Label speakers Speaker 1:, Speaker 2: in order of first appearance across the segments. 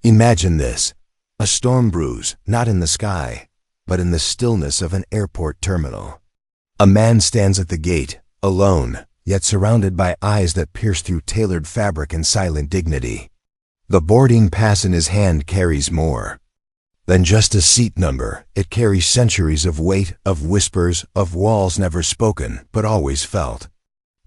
Speaker 1: Imagine this. A storm brews, not in the sky, but in the stillness of an airport terminal. A man stands at the gate, alone, yet surrounded by eyes that pierce through tailored fabric and silent dignity. The boarding pass in his hand carries more than just a seat number. It carries centuries of weight, of whispers, of walls never spoken, but always felt.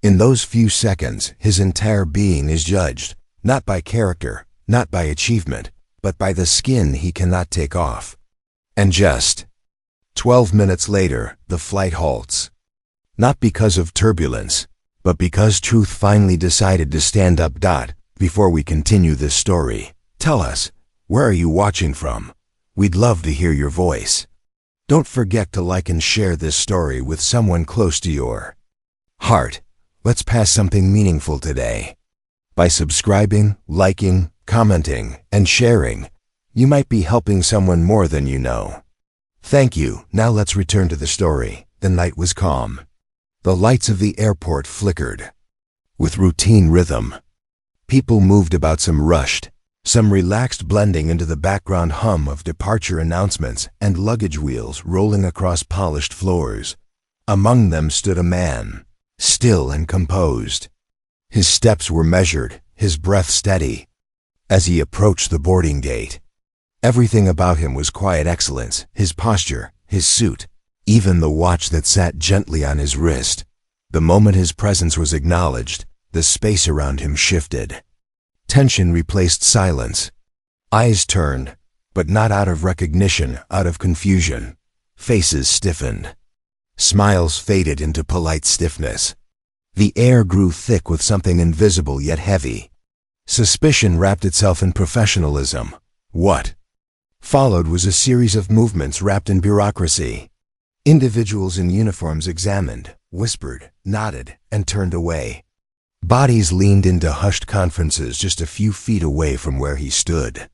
Speaker 1: In those few seconds, his entire being is judged, not by character, not by achievement, but by the skin he cannot take off. And just 12 minutes later, the flight halts. Not because of turbulence, but because truth finally decided to stand up. Before we continue this story, tell us, where are you watching from? We'd love to hear your voice. Don't forget to like and share this story with someone close to your heart. Let's pass something meaningful today. By subscribing, liking, commenting, and sharing, you might be helping someone more than you know. Thank you. Now let's return to the story. The night was calm. The lights of the airport flickered with routine rhythm. People moved about, some rushed, some relaxed, blending into the background hum of departure announcements and luggage wheels rolling across polished floors. Among them stood a man, still and composed. His steps were measured, his breath steady. As he approached the boarding gate, everything about him was quiet excellence, his posture, his suit, even the watch that sat gently on his wrist. The moment his presence was acknowledged, the space around him shifted. Tension replaced silence. Eyes turned, but not out of recognition, out of confusion. Faces stiffened. Smiles faded into polite stiffness. The air grew thick with something invisible yet heavy. Suspicion wrapped itself in professionalism. What followed was a series of movements wrapped in bureaucracy. Individuals in uniforms examined, whispered, nodded, and turned away. Bodies leaned into hushed conferences just a few feet away from where he stood.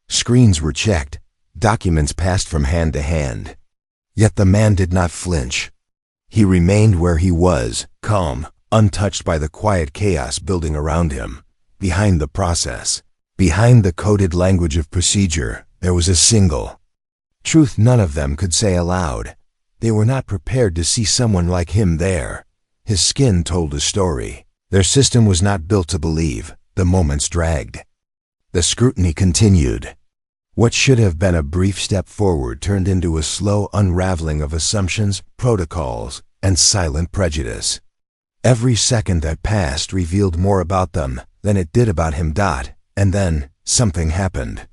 Speaker 1: Screens were checked, documents passed from hand to hand. Yet the man did not flinch. He remained where he was, calm, untouched by the quiet chaos building around him. Behind the process, behind the coded language of procedure, there was a single truth none of them could say aloud. They were not prepared to see someone like him there. His skin told a story. Their system was not built to believe. The moments dragged. The scrutiny continued. What should have been a brief step forward turned into a slow unraveling of assumptions, protocols, and silent prejudice. Every second that passed revealed more about them than it did about him. And then, something happened.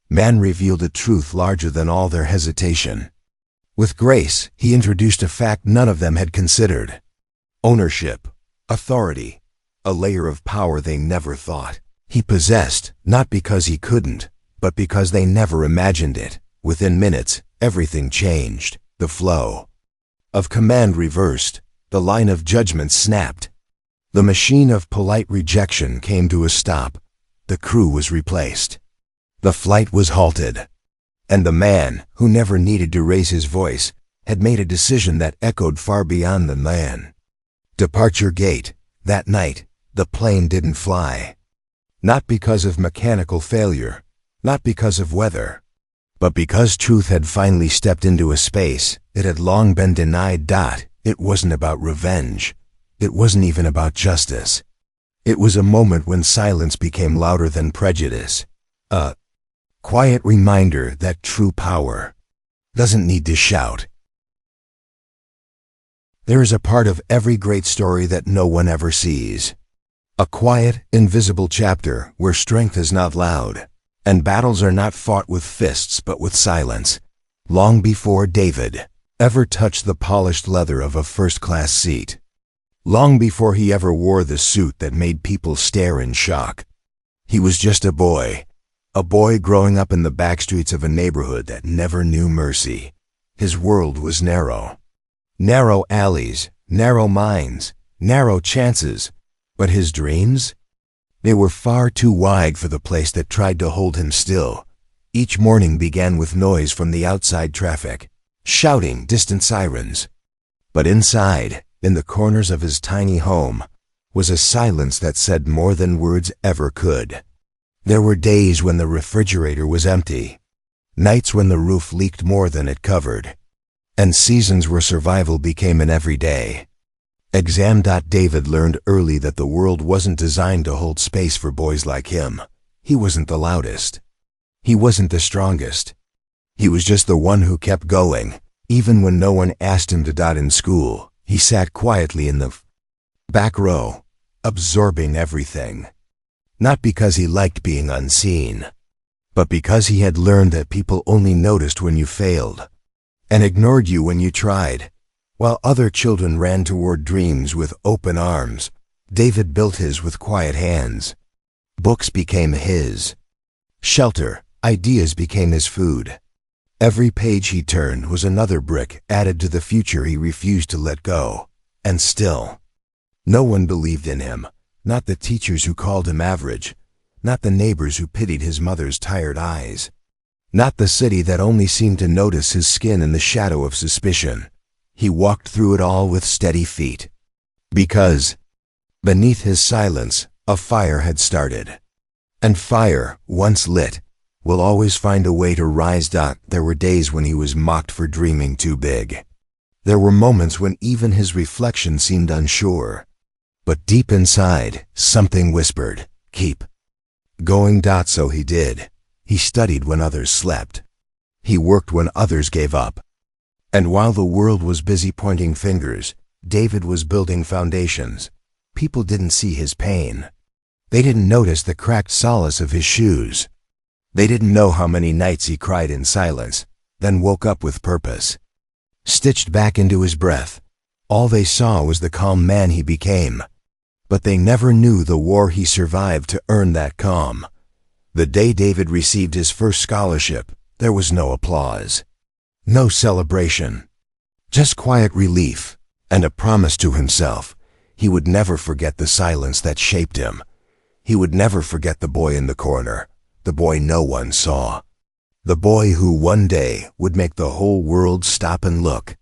Speaker 1: Man revealed a truth larger than all their hesitation. With grace, he introduced a fact none of them had considered. Ownership. Authority. A layer of power they never thought he possessed, not because he couldn't, but because they never imagined it. Within minutes, everything changed. The flow of command reversed. The line of judgment snapped. The machine of polite rejection came to a stop. The crew was replaced. The flight was halted. And the man, who never needed to raise his voice, had made a decision that echoed far beyond the man. Departure gate. That night, the plane didn't fly. Not because of mechanical failure, not because of weather, but because truth had finally stepped into a space it had long been denied. It wasn't about revenge. It wasn't even about justice. It was a moment when silence became louder than prejudice. A quiet reminder that true power doesn't need to shout. There is a part of every great story that no one ever sees. A quiet, invisible chapter where strength is not loud, and battles are not fought with fists but with silence. Long before David ever touched the polished leather of a first-class seat. Long before he ever wore the suit that made people stare in shock. He was just a boy growing up in the backstreets of a neighborhood that never knew mercy. His world was narrow. Narrow alleys, narrow minds, narrow chances. But his dreams? They were far too wide for the place that tried to hold him still. Each morning began with noise from the outside traffic, shouting, distant sirens. But inside, in the corners of his tiny home, was a silence that said more than words ever could. There were days when the refrigerator was empty, nights when the roof leaked more than it covered, and seasons where survival became an everyday. David learned early that the world wasn't designed to hold space for boys like him. He wasn't the loudest. He wasn't the strongest. He was just the one who kept going. Even when no one asked him to in school, he sat quietly in the back row, absorbing everything. Not because he liked being unseen, but because he had learned that people only noticed when you failed and ignored you when you tried. While other children ran toward dreams with open arms, David built his with quiet hands. Books became his shelter, ideas became his food. Every page he turned was another brick added to the future he refused to let go. And still, no one believed in him. Not the teachers who called him average, not the neighbors who pitied his mother's tired eyes, not the city that only seemed to notice his skin in the shadow of suspicion. He walked through it all with steady feet, because beneath his silence, a fire had started. And fire, once lit, will always find a way to rise. There were days when he was mocked for dreaming too big. There were moments when even his reflection seemed unsure. But deep inside, something whispered, keep going. So he did. He studied when others slept. He worked when others gave up. And while the world was busy pointing fingers, David was building foundations. People didn't see his pain. They didn't notice the cracked soles of his shoes. They didn't know how many nights he cried in silence, then woke up with purpose, stitched back into his breath. All they saw was the calm man he became. But they never knew the war he survived to earn that calm. The day David received his first scholarship, there was no applause, no celebration, just quiet relief and a promise to himself. He would never forget the silence that shaped him. He would never forget the boy in the corner, the boy no one saw, the boy who one day would make the whole world stop and look.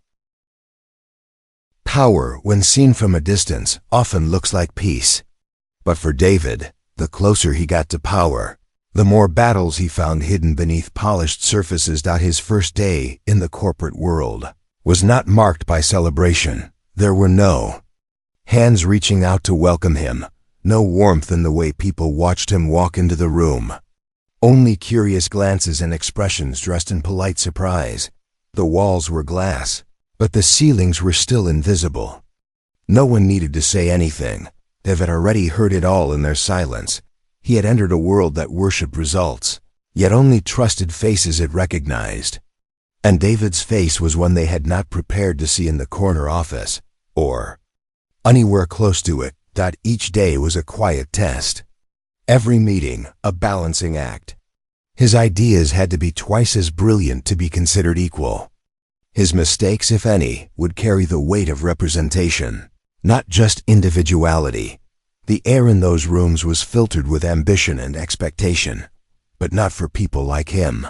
Speaker 1: Power, when seen from a distance, often looks like peace. But for David, the closer he got to power, the more battles he found hidden beneath polished surfaces. His first day in the corporate world was not marked by celebration. There were no hands reaching out to welcome him, no warmth in the way people watched him walk into the room. Only curious glances and expressions dressed in polite surprise. The walls were glass, but the ceilings were still invisible. No one needed to say anything. David had already heard it all in their silence. He had entered a world that worshipped results, yet only trusted faces it recognized. And David's face was one they had not prepared to see in the corner office, or anywhere close to it. Each day was a quiet test. Every meeting, a balancing act. His ideas had to be twice as brilliant to be considered equal. His mistakes, if any, would carry the weight of representation, not just individuality. The air in those rooms was filtered with ambition and expectation, but not for people like him.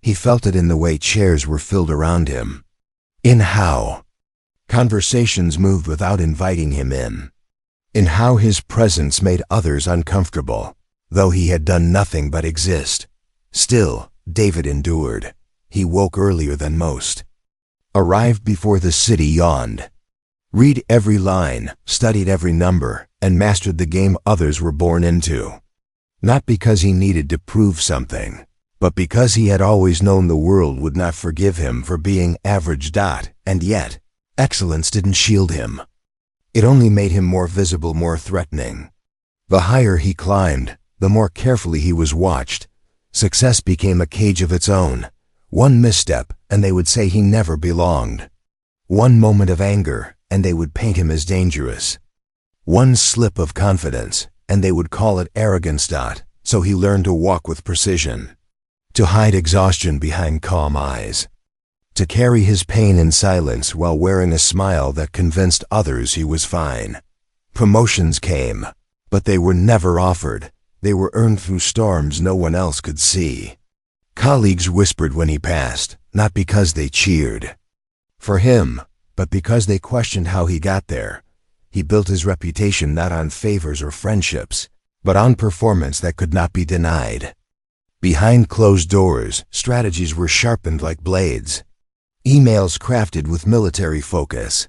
Speaker 1: He felt it in the way chairs were filled around him, in how conversations moved without inviting him in how his presence made others uncomfortable, though he had done nothing but exist. Still, David endured. He woke earlier than most, arrived before the city yawned, read every line, studied every number, and mastered the game others were born into. Not because he needed to prove something, but because he had always known the world would not forgive him for being average. And yet, excellence didn't shield him. It only made him more visible, more threatening. The higher he climbed, the more carefully he was watched. Success became a cage of its own. One misstep, and they would say he never belonged. One moment of anger, and they would paint him as dangerous. One slip of confidence, and they would call it arrogance. So he learned to walk with precision, to hide exhaustion behind calm eyes, to carry his pain in silence while wearing a smile that convinced others he was fine. Promotions came, but they were never offered. They were earned through storms no one else could see. Colleagues whispered when he passed, not because they cheered for him, but because they questioned how he got there. He built his reputation not on favors or friendships, but on performance that could not be denied. Behind closed doors, strategies were sharpened like blades. Emails crafted with military focus.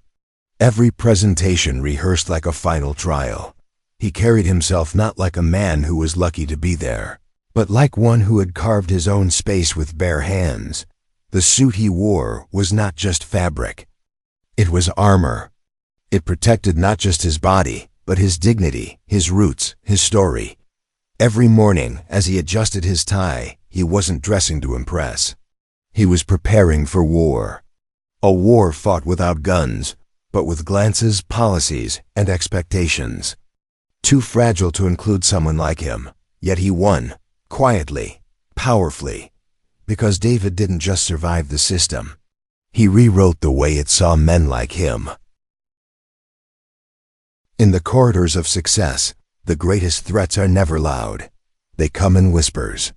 Speaker 1: Every presentation rehearsed like a final trial. He carried himself not like a man who was lucky to be there, but like one who had carved his own space with bare hands. The suit he wore was not just fabric. It was armor. It protected not just his body, but his dignity, his roots, his story. Every morning, as he adjusted his tie, he wasn't dressing to impress. He was preparing for war. A war fought without guns, but with glances, policies, and expectations. Too fragile to include someone like him, yet he won, quietly, powerfully, because David didn't just survive the system. He rewrote the way it saw men like him. In the corridors of success, the greatest threats are never loud. They come in whispers.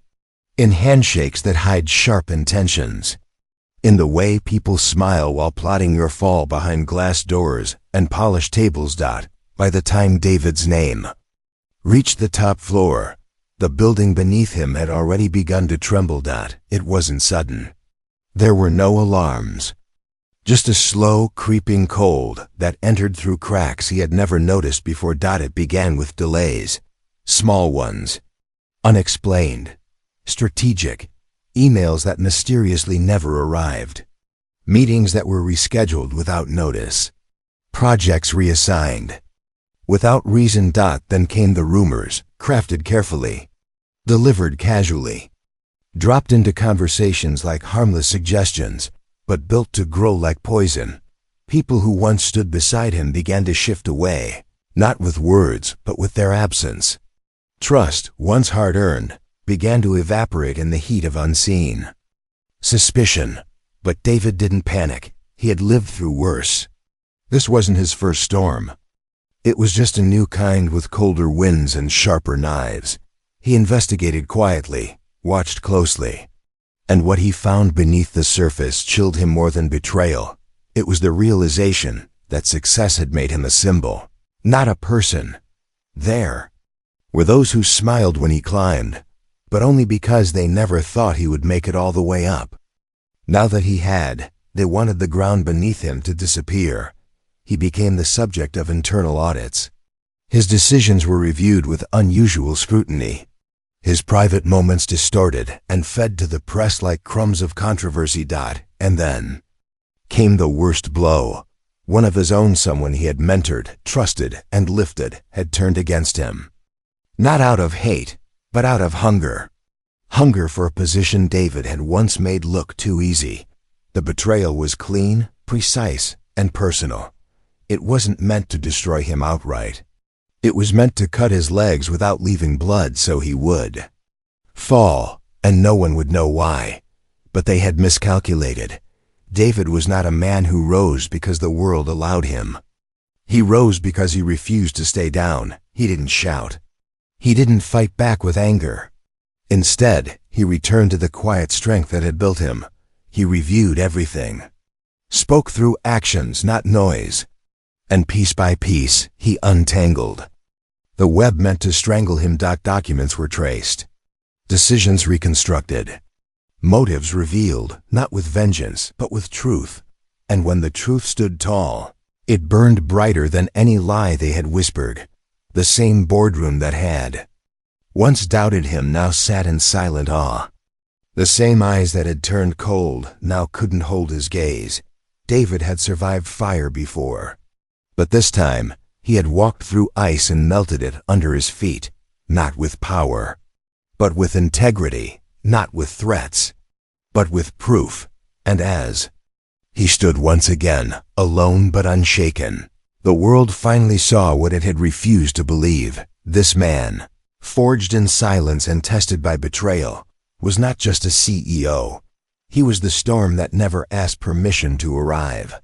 Speaker 1: In handshakes that hide sharp intentions. In the way people smile while plotting your fall behind glass doors and polished tables. By the time David's name reached the top floor, the building beneath him had already begun to tremble. It wasn't sudden. There were no alarms. Just a slow, creeping cold that entered through cracks he had never noticed before. It began with delays. Small ones. Unexplained. Strategic. Emails that mysteriously never arrived. Meetings that were rescheduled without notice. Projects reassigned. Without reason. Then came the rumors, crafted carefully. Delivered casually. Dropped into conversations like harmless suggestions, but built to grow like poison. People who once stood beside him began to shift away, not with words, but with their absence. Trust, once hard-earned, began to evaporate in the heat of unseen suspicion. But David didn't panic. He had lived through worse. This wasn't his first storm. It was just a new kind with colder winds and sharper knives. He investigated quietly, watched closely. And what he found beneath the surface chilled him more than betrayal. It was the realization that success had made him a symbol, not a person. There were those who smiled when he climbed, but only because they never thought he would make it all the way up. Now that he had, they wanted the ground beneath him to disappear. He became the subject of internal audits. His decisions were reviewed with unusual scrutiny. His private moments distorted and fed to the press like crumbs of controversy. And then came the worst blow. One of his own, someone he had mentored, trusted, and lifted, had turned against him. Not out of hate, but out of hunger. Hunger for a position David had once made look too easy. The betrayal was clean, precise, and personal. It wasn't meant to destroy him outright. It was meant to cut his legs without leaving blood so he would fall, and no one would know why. But they had miscalculated. David was not a man who rose because the world allowed him. He rose because he refused to stay down. He didn't shout. He didn't fight back with anger. Instead, he returned to the quiet strength that had built him. He reviewed everything. Spoke through actions, not noise. And piece by piece, he untangled. The web meant to strangle him. Documents were traced. Decisions reconstructed. Motives revealed, not with vengeance, but with truth. And when the truth stood tall, it burned brighter than any lie they had whispered. The same boardroom that had once doubted him now sat in silent awe. The same eyes that had turned cold now couldn't hold his gaze. David had survived fire before. But this time, he had walked through ice and melted it under his feet, not with power, but with integrity, not with threats, but with proof. And as he stood once again, alone but unshaken, the world finally saw what it had refused to believe. This man, forged in silence and tested by betrayal, was not just a CEO. He was the storm that never asked permission to arrive.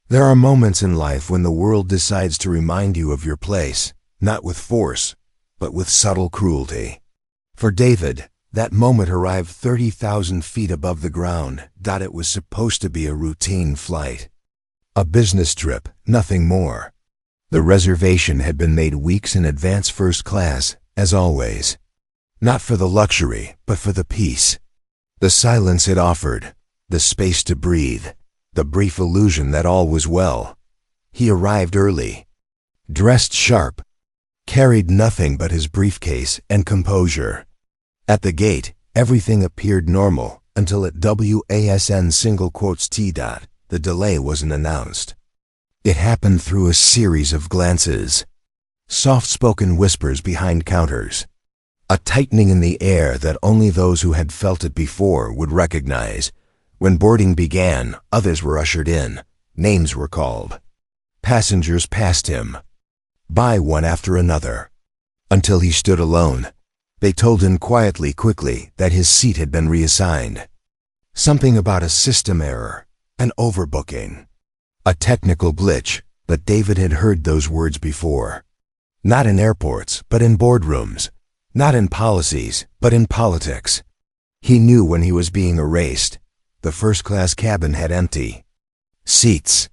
Speaker 1: There are moments in life when the world decides to remind you of your place, not with force, but with subtle cruelty. For David, that moment arrived 30,000 feet above the ground. It was supposed to be a routine flight. A business trip, nothing more. The reservation had been made weeks in advance, first class, as always. Not for the luxury, but for the peace. The silence it offered, the space to breathe, the brief illusion that all was well. He arrived early, dressed sharp, carried nothing but his briefcase and composure. At the gate, everything appeared normal until at WASN single quotes T. The delay wasn't announced. It happened through a series of glances, soft-spoken whispers behind counters, a tightening in the air that only those who had felt it before would recognize. When boarding began, others were ushered in, names were called. Passengers passed him, by one after another, until he stood alone. They told him quickly, that his seat had been reassigned. Something about a system error, an overbooking, a technical glitch, but David had heard those words before. Not in airports, but in boardrooms. Not in policies, but in politics. He knew when he was being erased. The first-class cabin had empty seats.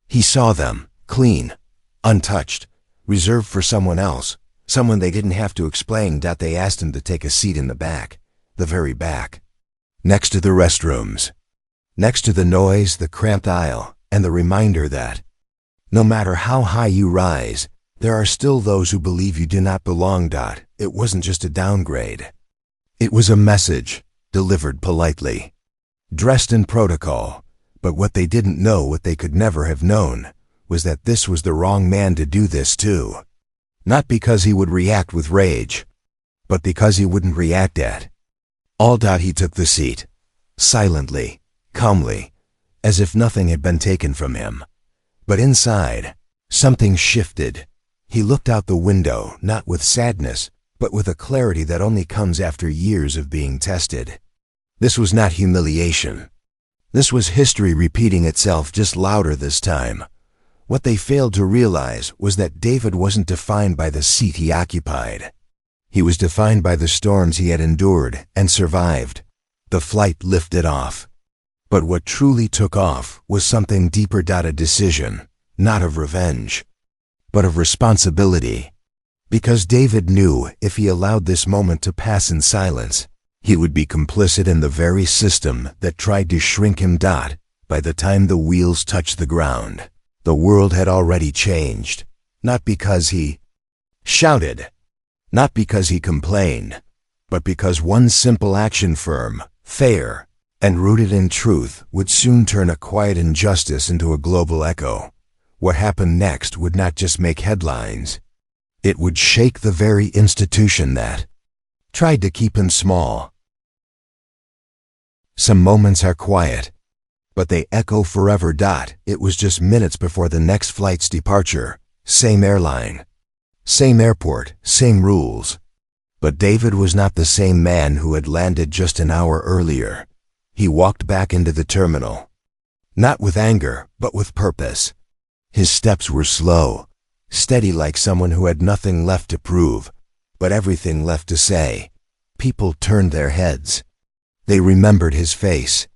Speaker 1: He saw them, clean, untouched, reserved for someone else, someone they didn't have to explain. They asked him to take a seat in the back, the very back, next to the restrooms, next to the noise, the cramped aisle, and the reminder that, no matter how high you rise, there are still those who believe you do not belong. It wasn't just a downgrade. It was a message, delivered politely, dressed in protocol, but what they didn't know, what they could never have known, was that this was the wrong man to do this to. Not because he would react with rage, but because he wouldn't react at all. He took the seat, silently, calmly, as if nothing had been taken from him. But inside, something shifted. He looked out the window, not with sadness, but with a clarity that only comes after years of being tested. This was not humiliation. This was history repeating itself, just louder this time. What they failed to realize was that David wasn't defined by the seat he occupied. He was defined by the storms he had endured and survived. The flight lifted off. But what truly took off was something deeper. A decision, not of revenge, but of responsibility. Because David knew if he allowed this moment to pass in silence, he would be complicit in the very system that tried to shrink him. By the time the wheels touched the ground, the world had already changed. Not because he shouted, not because he complained, but because one simple action, firm, fair, and rooted in truth, would soon turn a quiet injustice into a global echo. What happened next would not just make headlines. It would shake the very institution that tried to keep him small. Some moments are quiet, but they echo forever. It was just minutes before the next flight's departure. Same airline, same airport, same rules. But David was not the same man who had landed just an hour earlier. He walked back into the terminal, not with anger, but with purpose. His steps were slow, steady, like someone who had nothing left to prove, but everything left to say. People turned their heads. They remembered his face.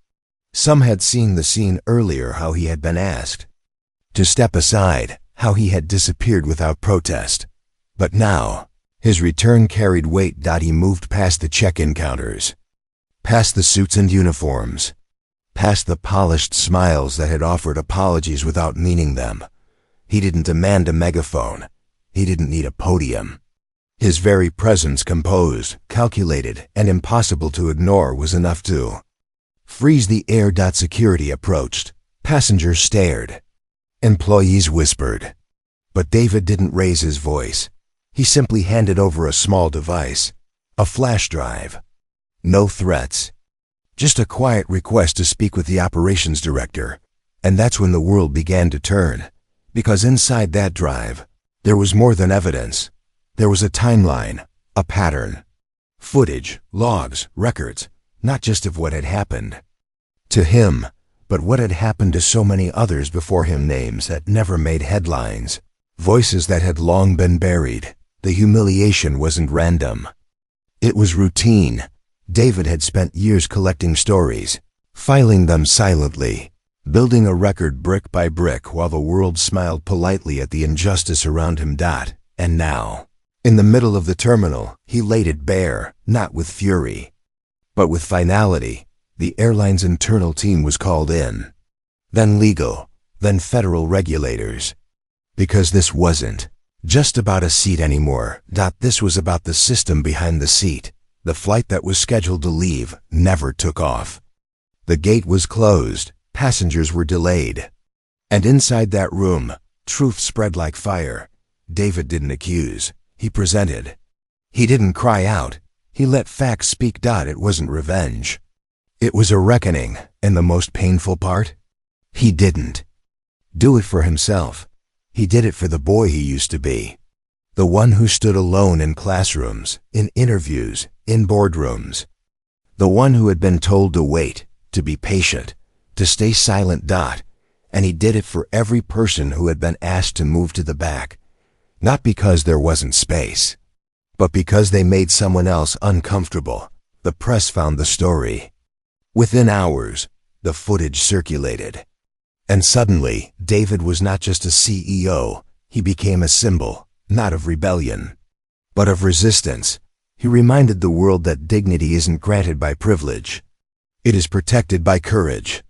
Speaker 1: Some had seen the scene earlier, how he had been asked to step aside, how he had disappeared without protest. But now, his return carried weight. He moved past the check-in counters, past the suits and uniforms, past the polished smiles that had offered apologies without meaning them. He didn't demand a megaphone. He didn't need a podium. His very presence, composed, calculated, and impossible to ignore, was enough to freeze the air. Security approached. Passengers stared. Employees whispered. But David didn't raise his voice. He simply handed over a small device, a flash drive. No threats. Just a quiet request to speak with the operations director. And that's when the world began to turn. Because inside that drive, there was more than evidence. There was a timeline, a pattern, footage, logs, records, not just of what had happened to him, but what had happened to so many others before him. Names that never made headlines, voices that had long been buried. The humiliation wasn't random. It was routine. David had spent years collecting stories, filing them silently, building a record brick by brick while the world smiled politely at the injustice around him. And now, in the middle of the terminal, he laid it bare, not with fury, but with finality. The airline's internal team was called in, then legal, then federal regulators. Because this wasn't just about a seat anymore. This was about the system behind the seat. The flight that was scheduled to leave never took off. The gate was closed, passengers were delayed. And inside that room, truth spread like fire. David didn't accuse, he presented. He didn't cry out, he let facts speak. It wasn't revenge. It was a reckoning, and the most painful part? He didn't do it for himself. He did it for the boy he used to be. The one who stood alone in classrooms, in interviews, in boardrooms. The one who had been told to wait, to be patient, to stay silent. And he did it for every person who had been asked to move to the back. Not because there wasn't space, but because they made someone else uncomfortable. The press found the story. Within hours, the footage circulated. And suddenly, David was not just a CEO, he became a symbol, not of rebellion, but of resistance. He reminded the world that dignity isn't granted by privilege. It is protected by courage.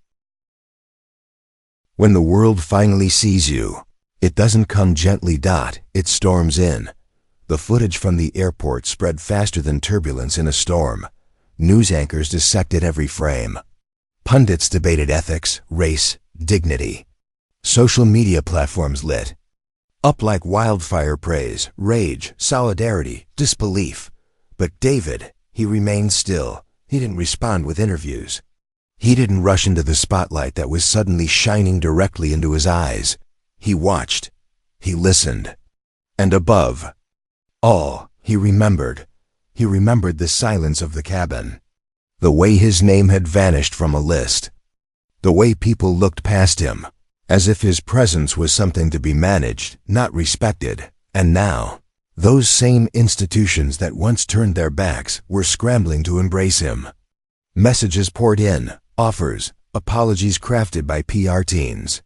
Speaker 1: When the world finally sees you, it doesn't come gently. It storms in. The footage from the airport spread faster than turbulence in a storm. News anchors dissected every frame. Pundits debated ethics, race, dignity. Social media platforms lit up like wildfire. Praise, rage, solidarity, disbelief. But David, he remained still. He didn't respond with interviews. He didn't rush into the spotlight that was suddenly shining directly into his eyes. He watched. He listened. And above all, he remembered. He remembered the silence of the cabin. The way his name had vanished from a list. The way people looked past him, as if his presence was something to be managed, not respected. And now, those same institutions that once turned their backs were scrambling to embrace him. Messages poured in, offers, apologies crafted by PR teams.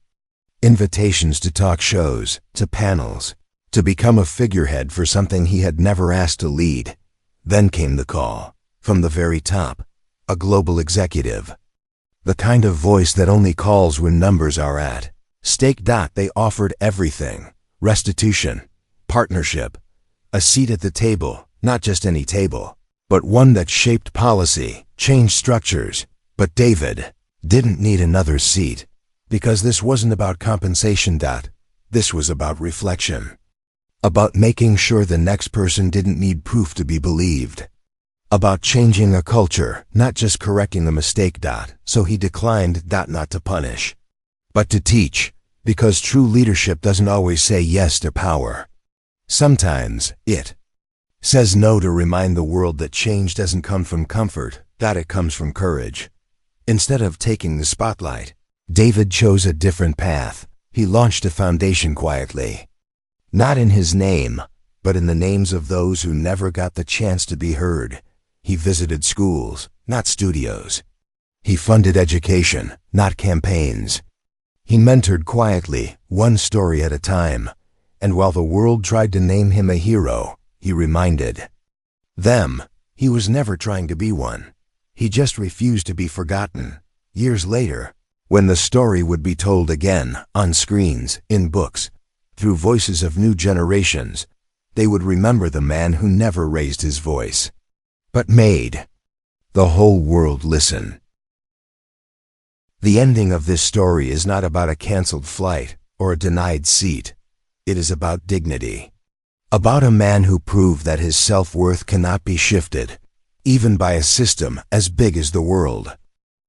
Speaker 1: Invitations to talk shows, to panels, to become a figurehead for something he had never asked to lead. Then came the call, from the very top, a global executive. The kind of voice that only calls when numbers are at stake. They offered everything: restitution, partnership, a seat at the table, not just any table, but one that shaped policy, changed structures. But David didn't need another seat, because this wasn't about compensation. This was about reflection. About making sure the next person didn't need proof to be believed. About changing a culture, not just correcting a mistake. So he declined not to punish, but to teach, because true leadership doesn't always say yes to power. Sometimes it says no to remind the world that change doesn't come from comfort, it comes from courage. Instead of taking the spotlight, David chose a different path. He launched a foundation quietly. Not in his name, but in the names of those who never got the chance to be heard. He visited schools, not studios. He funded education, not campaigns. He mentored quietly, one story at a time. And while the world tried to name him a hero, he reminded them he was never trying to be one. He just refused to be forgotten. Years later, when the story would be told again, on screens, in books, through voices of new generations, they would remember the man who never raised his voice, but made the whole world listen. The ending of this story is not about a canceled flight or a denied seat. It is about dignity. About a man who proved that his self-worth cannot be shifted, even by a system as big as the world.